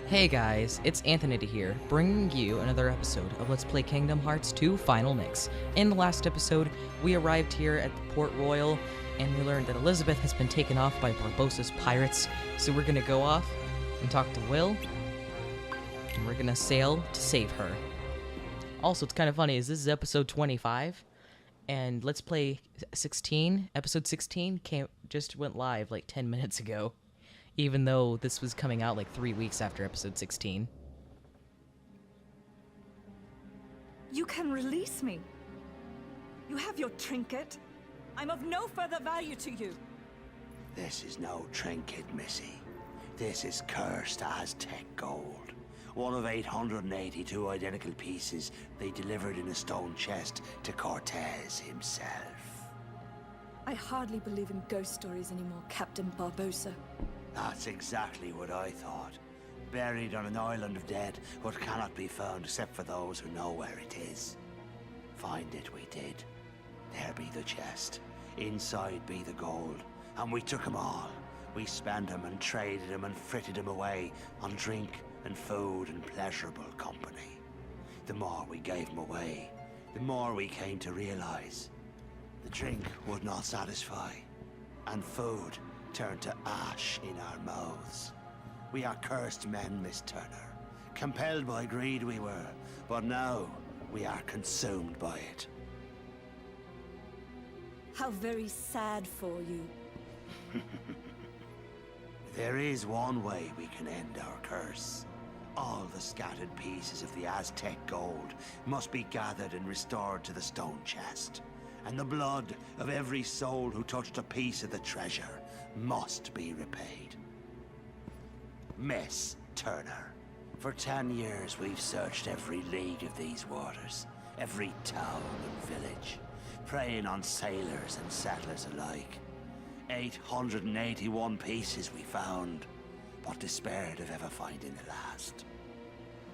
Hey guys, it's Anthony here, bringing you another episode of Let's Play Kingdom Hearts 2 Final Mix. In the last episode, we arrived here at the Port Royal, and we learned that Elizabeth has been taken off by Barbossa's pirates, so we're gonna go off and talk to Will, and we're gonna sail to save her. Also, it's kind of funny, this is episode 25, and Let's Play 16, episode 16, just went live like 10 minutes ago. Even though this was coming out like 3 weeks after episode 16. You can release me. You have your trinket. I'm of no further value to you. This is no trinket, Missy. This is cursed Aztec gold. One of 882 identical pieces they delivered in a stone chest to Cortez himself. I hardly believe in ghost stories anymore, Captain Barbossa. That's exactly what I thought. Buried on an island of dead, what cannot be found except for those who know where it is. Find it we did. There be the chest. Inside be the gold. And we took 'em all. We spent 'em and traded 'em and fritted 'em away on drink and food and pleasurable company. The more we gave 'em away, the more we came to realize the drink would not satisfy, and food turned to ash in our mouths. We are cursed men, Miss Turner. Compelled by greed we were, but now we are consumed by it. How very sad for you. There is one way we can end our curse. All the scattered pieces of the Aztec gold must be gathered and restored to the stone chest. And the blood of every soul who touched a piece of the treasure must be repaid. Miss Turner, for 10 years we've searched every league of these waters, every town and village, preying on sailors and settlers alike. 881 pieces we found, but despaired of ever finding the last.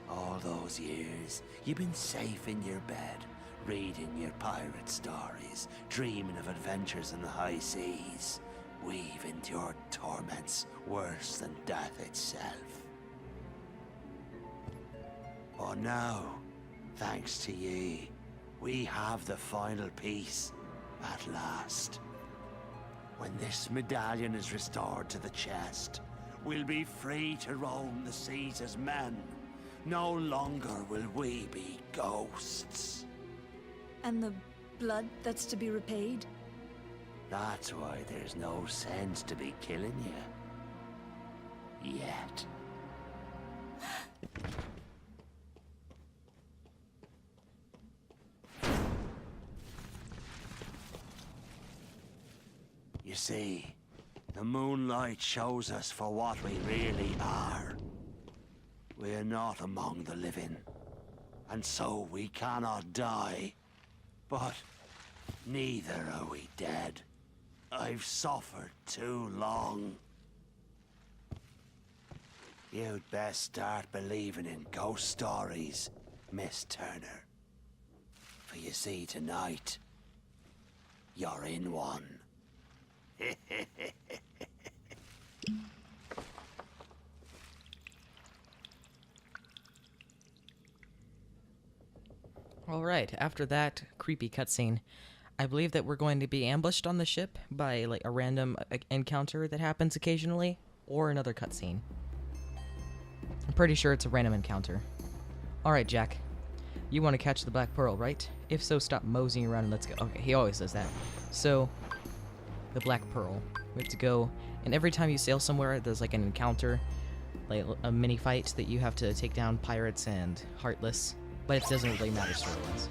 All those years, you've been safe in your bed, reading your pirate stories, dreaming of adventures in the high seas. We've endured torments worse than death itself. But now, thanks to ye, we have the final piece at last. When this medallion is restored to the chest, we'll be free to roam the seas as men. No longer will we be ghosts. And the blood that's to be repaid? That's why there's no sense to be killing you. Yet. You see, the moonlight shows us for what we really are. We're not among the living, and so we cannot die. But neither are we dead. I've suffered too long. You'd best start believing in ghost stories, Miss Turner. For you see, tonight, you're in one. Alright, after that creepy cutscene, I believe that we're going to be ambushed on the ship by like a random encounter that happens occasionally, or another cutscene. I'm pretty sure it's a random encounter. Alright, Jack. You want to catch the Black Pearl, right? If so, stop moseying around and let's go. Okay, he always does that. So, the Black Pearl. We have to go, and every time you sail somewhere, there's like an encounter, like a mini fight that you have to take down pirates and Heartless. But it doesn't really matter story-wise.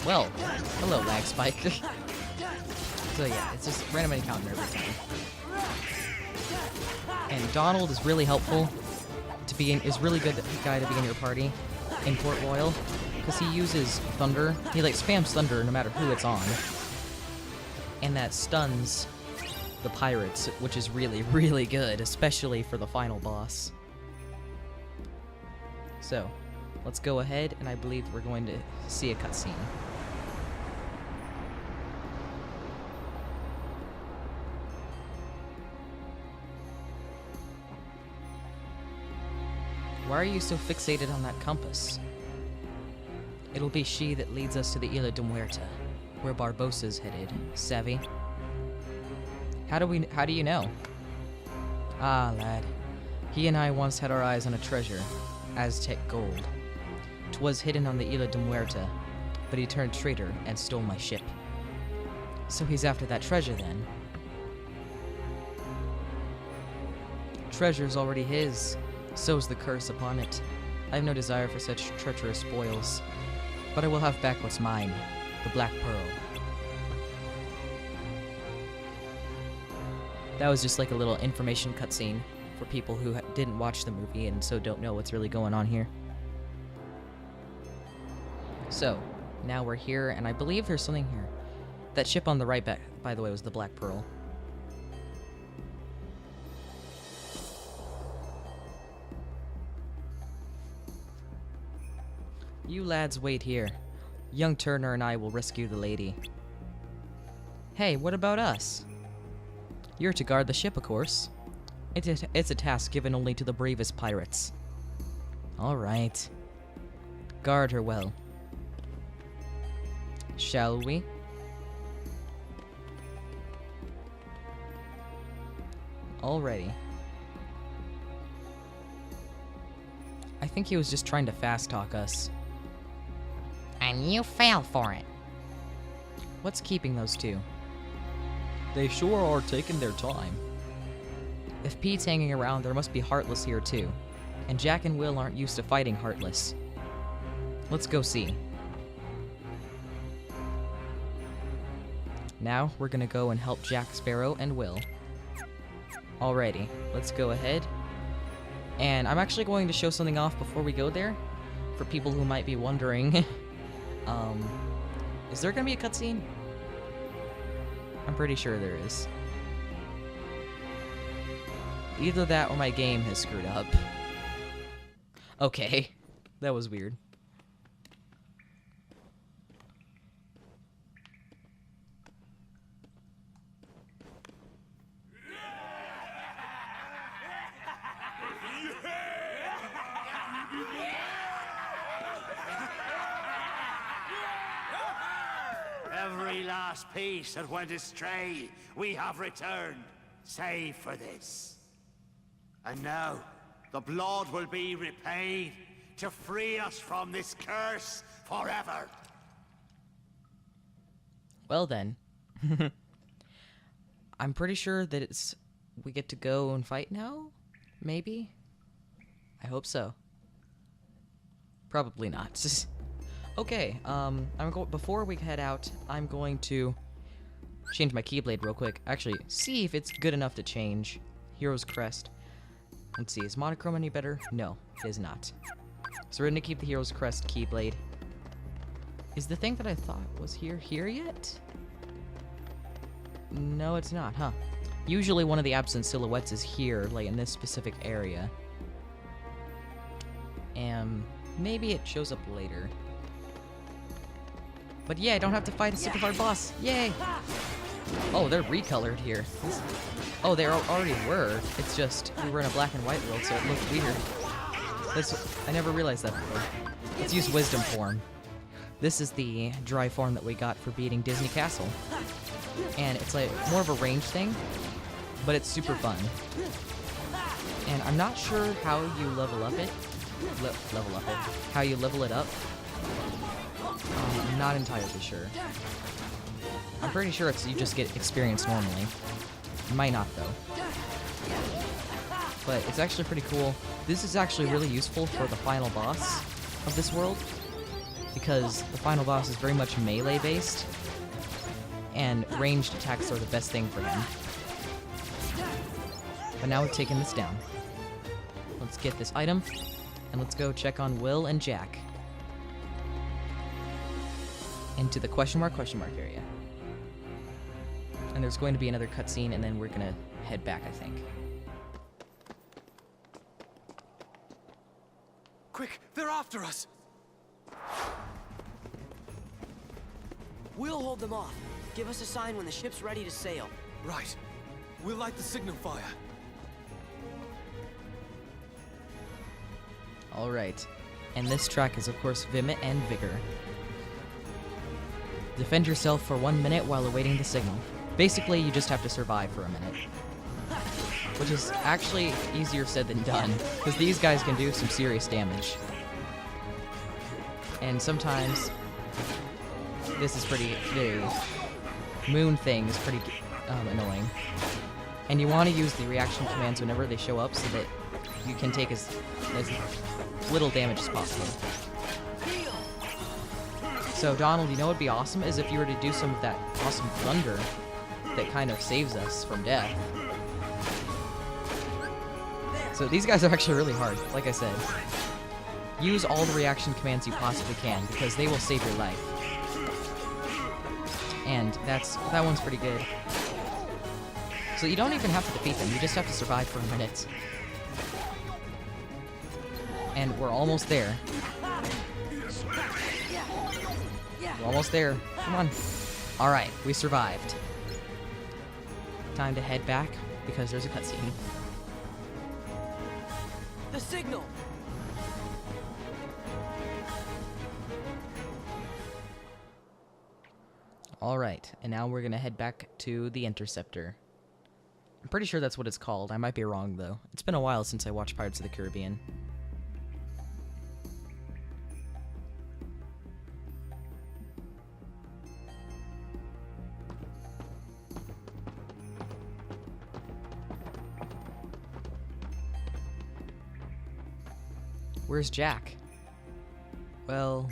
Well, hello, Lag Spike. So yeah, it's just random encounter every time. And Donald is really helpful to be in, is really good guy to be in your party in Port Royal, because he uses thunder. He like spams thunder no matter who it's on. And that stuns the pirates, which is really, really good, especially for the final boss. So, let's go ahead, and I believe we're going to see a cutscene. Why are you so fixated on that compass? It'll be she that leads us to the Isla de Muerta, where Barbossa's headed. Savvy? How do you know? Ah, lad. He and I once had our eyes on a treasure, Aztec gold. 'Twas hidden on the Isla de Muerta, but he turned traitor and stole my ship. So he's after that treasure then. Treasure's already his, so's the curse upon it. I have no desire for such treacherous spoils, but I will have back what's mine, the Black Pearl. That was just like a little information cutscene for people who didn't watch the movie and so don't know what's really going on here. So, now we're here, and I believe there's something here. That ship on the right back, by the way, was the Black Pearl. You lads wait here. Young Turner and I will rescue the lady. Hey, what about us? You're to guard the ship, of course. It's a task given only to the bravest pirates. Alright. Guard her well. Shall we? Alrighty. I think he was just trying to fast talk us. And you fell for it. What's keeping those two? They sure are taking their time. If Pete's hanging around, there must be Heartless here too. And Jack and Will aren't used to fighting Heartless. Let's go see. Now, we're gonna go and help Jack Sparrow and Will. Alrighty, let's go ahead. And I'm actually going to show something off before we go there. For people who might be wondering. Is there gonna be a cutscene? I'm pretty sure there is. Either that or my game has screwed up. Okay, that was weird. Every last piece that went astray, we have returned, save for this. And now, the blood will be repaid to free us from this curse forever. Well then. I'm pretty sure that we get to go and fight now? Maybe? I hope so. Probably not. Okay, before we head out, I'm going to change my Keyblade real quick. Actually, see if it's good enough to change. Hero's Crest. Let's see, is Monochrome any better? No, it is not. So we're gonna keep the Hero's Crest Keyblade. Is the thing that I thought was here yet? No, it's not, huh? Usually one of the absent silhouettes is here, like in this specific area. And maybe it shows up later. But yeah, I don't have to fight a super hard boss. Yay! Oh, they're recolored here. Oh, they already were. It's just we were in a black and white world, so it looked weird. I never realized that before. Let's use Wisdom form. This is the dry form that we got for beating Disney Castle. And it's like more of a range thing, but it's super fun. And I'm not sure how you level up it. How you level it up. I'm not entirely sure. I'm pretty sure you just get experience normally. Might not though. But it's actually pretty cool. This is actually really useful for the final boss of this world, because the final boss is very much melee based, and ranged attacks are the best thing for him. But now we've taken this down. Let's get this item, and let's go check on Will and Jack. Into the question mark area. And there's going to be another cutscene, and then we're gonna head back, I think. Quick, they're after us! We'll hold them off. Give us a sign when the ship's ready to sail. Right. We'll light the signal fire. Alright. And this track is, of course, Vim and Vigor. Defend yourself for 1 minute while awaiting the signal. Basically, you just have to survive for a minute. Which is actually easier said than done, because these guys can do some serious damage. And sometimes, this is the moon thing is pretty annoying. And you want to use the reaction commands whenever they show up so that you can take as little damage as possible. So Donald, you know what would be awesome is if you were to do some of that awesome thunder that kind of saves us from death. So these guys are actually really hard, like I said. Use all the reaction commands you possibly can, because they will save your life. And that one's pretty good. So you don't even have to defeat them, you just have to survive for a minute. And we're almost there. We're almost there. Come on. Alright, we survived. Time to head back, because there's a cutscene. The signal! Alright, and now we're gonna head back to the Interceptor. I'm pretty sure that's what it's called. I might be wrong, though. It's been a while since I watched Pirates of the Caribbean. Where's Jack? Well...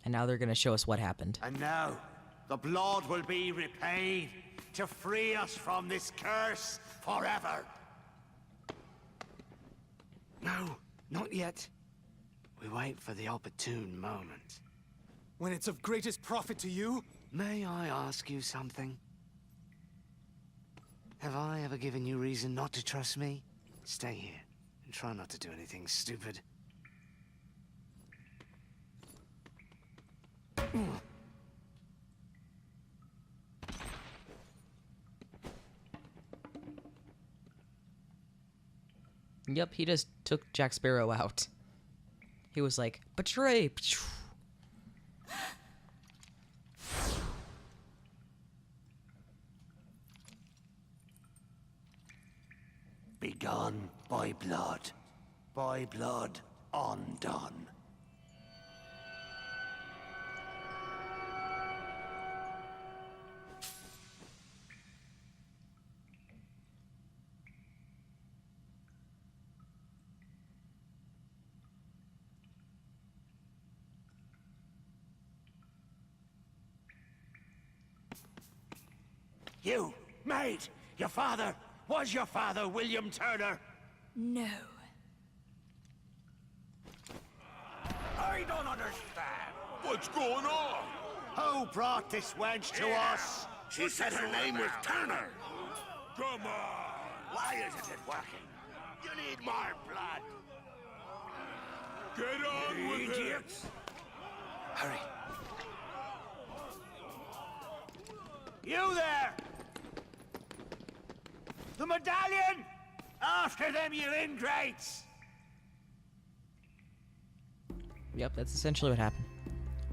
And now they're gonna show us what happened. And now, the blood will be repaid to free us from this curse forever. No, not yet. We wait for the opportune moment. When it's of greatest profit to you? May I ask you something? Have I ever given you reason not to trust me? Stay here and try not to do anything stupid. Yep, he just took Jack Sparrow out. He was like, betray! Begun by blood undone. You, maid, your father, was your father William Turner? No. I don't understand. What's going on? Who brought this wench to us? She said her name was Turner. Come on. Why isn't it working? You need more blood. Get on with it. Hurry. You there! The medallion! After them, you ingrates! Yep, that's essentially what happened.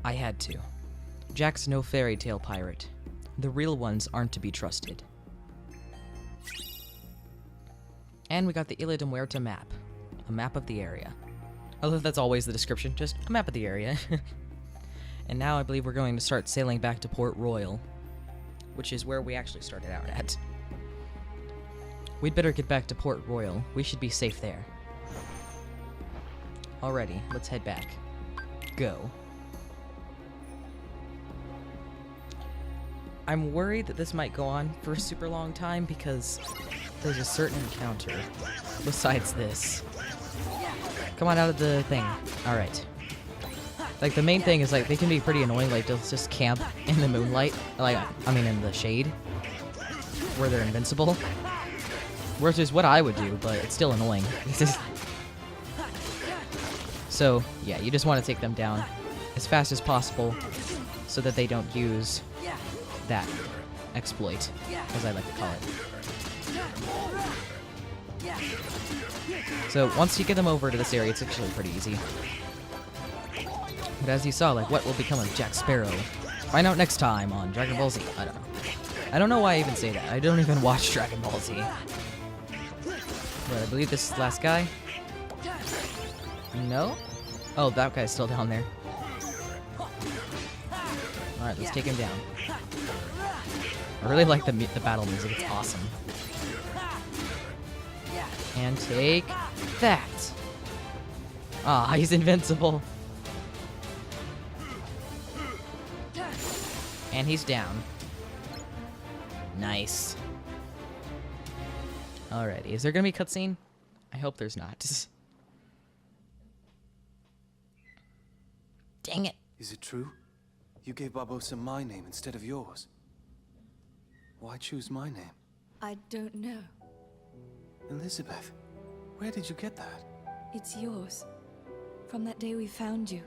I had to. Jack's no fairy tale pirate. The real ones aren't to be trusted. And we got the Ilha de Muerta map. A map of the area. Although that's always the description, just a map of the area. And now I believe we're going to start sailing back to Port Royal, which is where we actually started out at. We'd better get back to Port Royal. We should be safe there. Alrighty, let's head back. Go. I'm worried that this might go on for a super long time because there's a certain encounter besides this. Come on out of the thing. Alright. Like, the main thing is, like, they can be pretty annoying, like, they'll just camp in the moonlight. Like, I mean, in the shade. Where they're invincible. Which is what I would do, but it's still annoying. So, yeah, you just want to take them down as fast as possible so that they don't use that exploit, as I like to call it. So once you get them over to this area, it's actually pretty easy. But as you saw, like, what will become of Jack Sparrow? Find out next time on Dragon Ball Z. I don't know. I don't know why I even say that. I don't even watch Dragon Ball Z. But I believe this is the last guy. No? Oh, that guy's still down there. Alright, let's take him down. I really like the battle music. It's awesome. And take that. Ah, he's invincible. And he's down. Nice. Alrighty, is there gonna be a cutscene? I hope there's not. Dang it. Is it true? You gave Barbossa my name instead of yours. Why choose my name? I don't know. Elizabeth, where did you get that? It's yours. From that day we found you,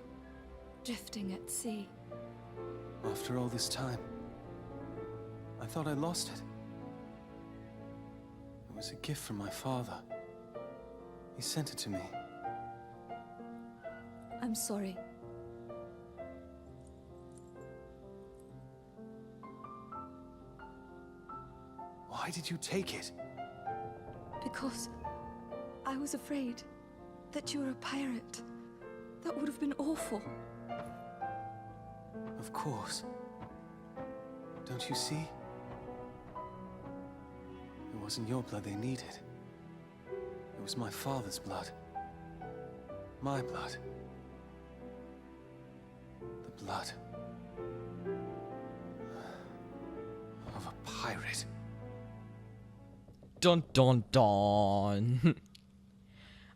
drifting at sea. After all this time, I thought I lost it. It was a gift from my father. He sent it to me. I'm sorry. Why did you take it? Because I was afraid that you were a pirate. That would have been awful. Of course. Don't you see? It wasn't your blood they needed. It was my father's blood. My blood. The blood of a pirate. Dun dun dun.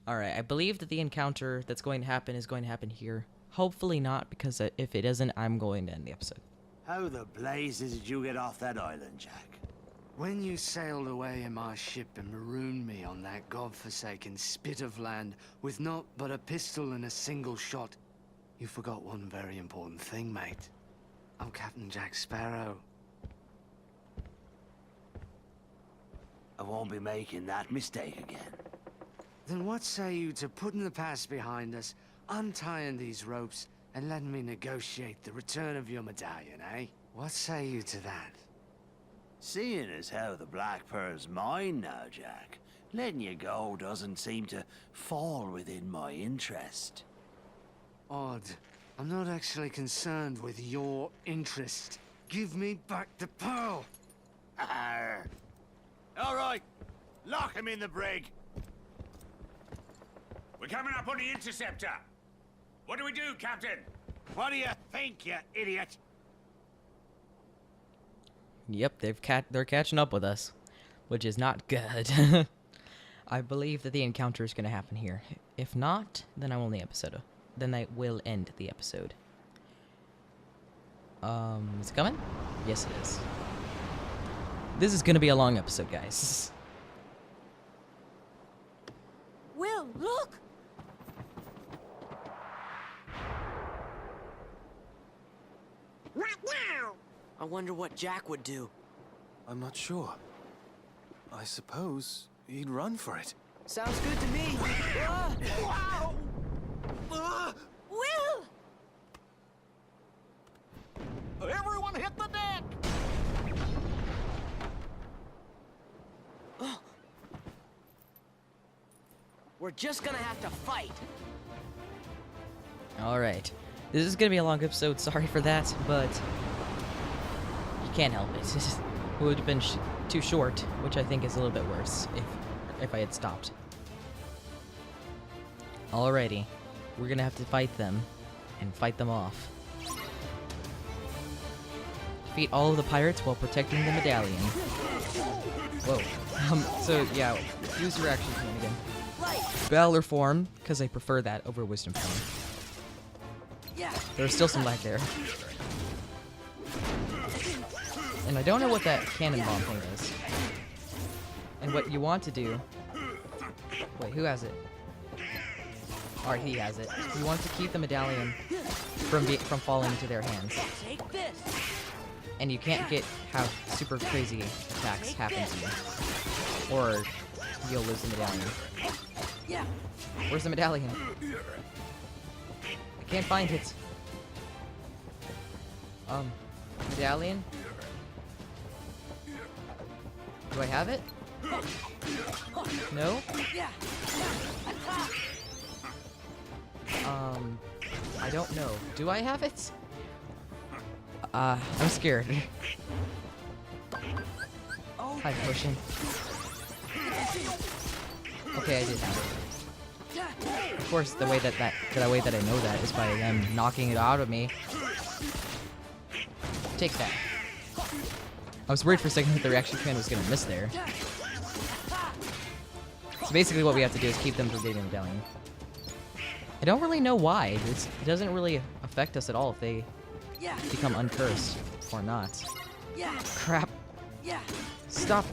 Alright, I believe that the encounter that's going to happen is going to happen here. Hopefully not, because if it isn't, I'm going to end the episode. How the blazes did you get off that island, Jack? When you sailed away in my ship and marooned me on that godforsaken spit of land with naught but a pistol and a single shot, you forgot one very important thing, mate. I'm Captain Jack Sparrow. I won't be making that mistake again. Then what say you to putting the past behind us, untying these ropes, and letting me negotiate the return of your medallion, eh? What say you to that? Seeing as how the Black Pearl's mine now, Jack, letting you go doesn't seem to fall within my interest. Odd. I'm not actually concerned with your interest. Give me back the pearl! Arr. All right, lock him in the brig. We're coming up on the interceptor. What do we do, Captain? What do you think, you idiot? Yep, they're catching up with us, which is not good. I believe that the encounter is going to happen here. If not, then I will end the episode. Then I will end the episode. Is it coming? Yes, it is. This is going to be a long episode, guys. Will, look! Right now! I wonder what Jack would do. I'm not sure. I suppose he'd run for it. Sounds good to me. Wow! Will! Everyone hit the deck! We're just gonna have to fight. Alright. This is going to be a long episode. Sorry for that, but you can't help it. It would have been too short, which I think is a little bit worse if I had stopped. Alrighty. We're going to have to fight them and fight them off. Defeat all of the pirates while protecting the medallion. Whoa. So, yeah, use your action point again. Valor form, because I prefer that over wisdom form. There's still some lag there. And I don't know what that cannon bomb thing is. And what you want to do... Wait, who has it? Alright, he has it. You want to keep the medallion from falling into their hands. Take this. And you can't get how super crazy attacks happen to you. Or Yo, where's the medallion? Where's the medallion? I can't find it. Medallion? Do I have it? No? I don't know. Do I have it? I'm scared. Hi, potion. Okay, I did have it. Of course, the way that I know that is by them knocking it out of me. Take that. I was worried for a second that the reaction command was gonna miss there. So basically what we have to do is keep them from getting the medallion. I don't really know why. It doesn't really affect us at all if they become uncursed or not. Crap. Stop.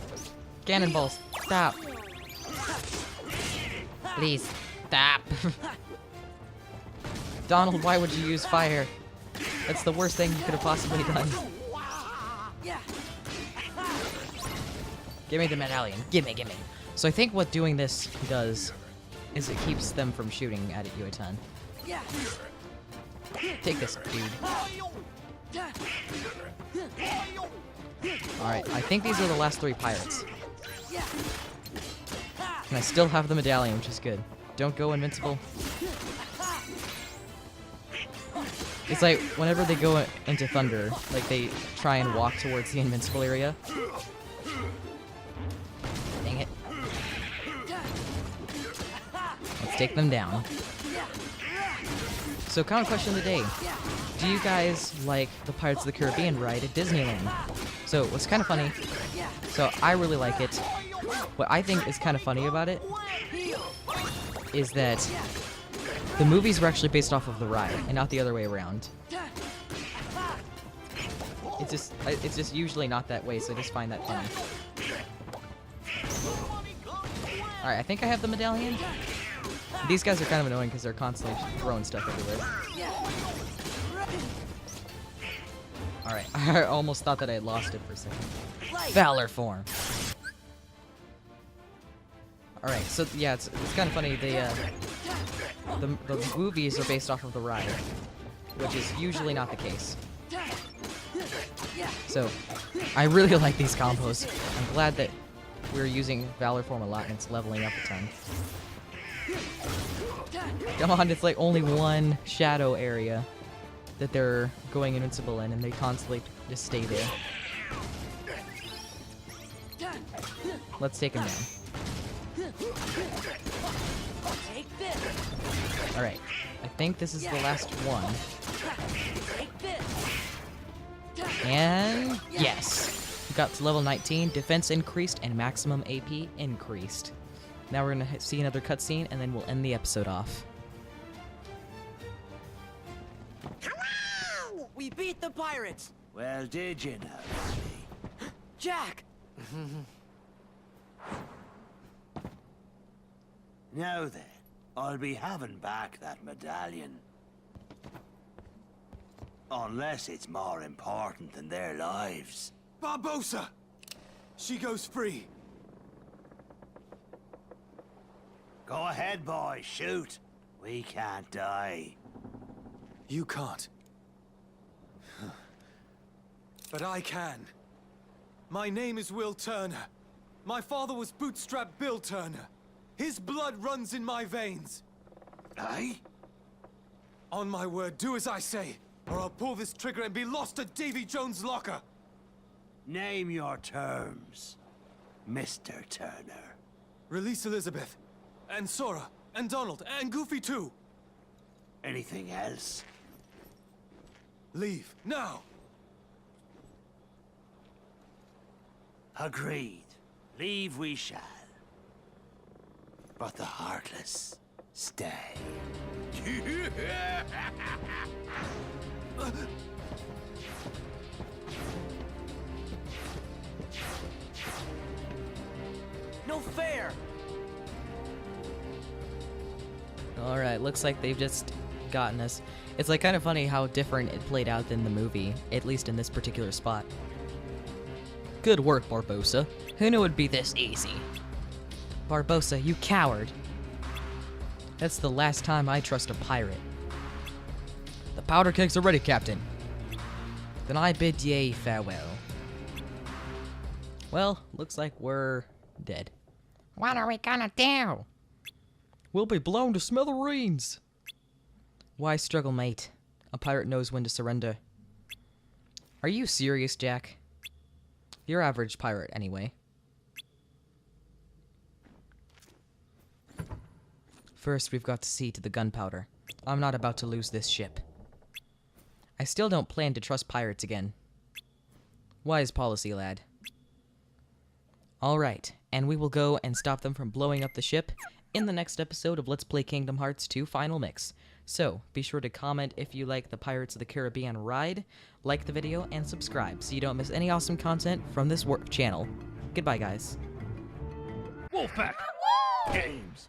Cannonballs. Stop. Please, stop. Donald, why would you use fire? That's the worst thing you could have possibly done. Give me the medallion. Gimme. So I think what doing this does is it keeps them from shooting at you a ton. Take this, dude. Alright, I think these are the last 3 pirates. And I still have the medallion, which is good. Don't go invincible. It's like, whenever they go into thunder, like they try and walk towards the invincible area. Dang it. Let's take them down. So, common question of the day. Do you guys like the Pirates of the Caribbean ride at Disneyland? So, what's kind of funny, so I really like it. What I think is kind of funny about it is that the movies were actually based off of the ride and not the other way around. It's just usually not that way, so I just find that funny. Alright, I think I have the medallion. These guys are kind of annoying because they're constantly throwing stuff everywhere. Alright, I almost thought that I had lost it for a second. Valor form! Alright, so yeah, it's kind of funny. The movies are based off of the ride, which is usually not the case. So, I really like these combos. I'm glad that we're using Valor form a lot and it's leveling up a ton. Come on, it's like only one shadow area that they're going invincible in, and they constantly just stay there. Let's take him down. Alright, I think this is the last one. And yes! We got to level 19, defense increased, and maximum AP increased. Now we're gonna see another cutscene, and then we'll end the episode off. We beat the pirates! Well, did you know? Jack! Now then, I'll be having back that medallion. Unless it's more important than their lives. Barbossa! She goes free. Go ahead, boy, shoot. We can't die. You can't. But I can. My name is Will Turner. My father was Bootstrap Bill Turner. His blood runs in my veins. Aye? On my word, do as I say, or I'll pull this trigger and be lost at Davy Jones' locker. Name your terms, Mr. Turner. Release Elizabeth, and Sora, and Donald, and Goofy too. Anything else? Leave, now! Agreed. Leave we shall. But the Heartless stay. No fair! Alright, looks like they've just gotten us. It's like kind of funny how different it played out than the movie, at least in this particular spot. Good work, Barbossa. Who knew it'd be this easy? Barbossa, you coward. That's the last time I trust a pirate. The powder kegs are ready, Captain. Then I bid ye farewell. Well, looks like we're dead. What are we gonna do? We'll be blown to smithereens. Why struggle, mate? A pirate knows when to surrender. Are you serious, Jack? You're average pirate, anyway. First, we've got to see to the gunpowder. I'm not about to lose this ship. I still don't plan to trust pirates again. Wise policy, lad. Alright, and we will go and stop them from blowing up the ship in the next episode of Let's Play Kingdom Hearts 2 Final Mix. So, be sure to comment if you like the Pirates of the Caribbean ride, like the video, and subscribe so you don't miss any awesome content from this channel. Goodbye, guys. Wolfpack! Games!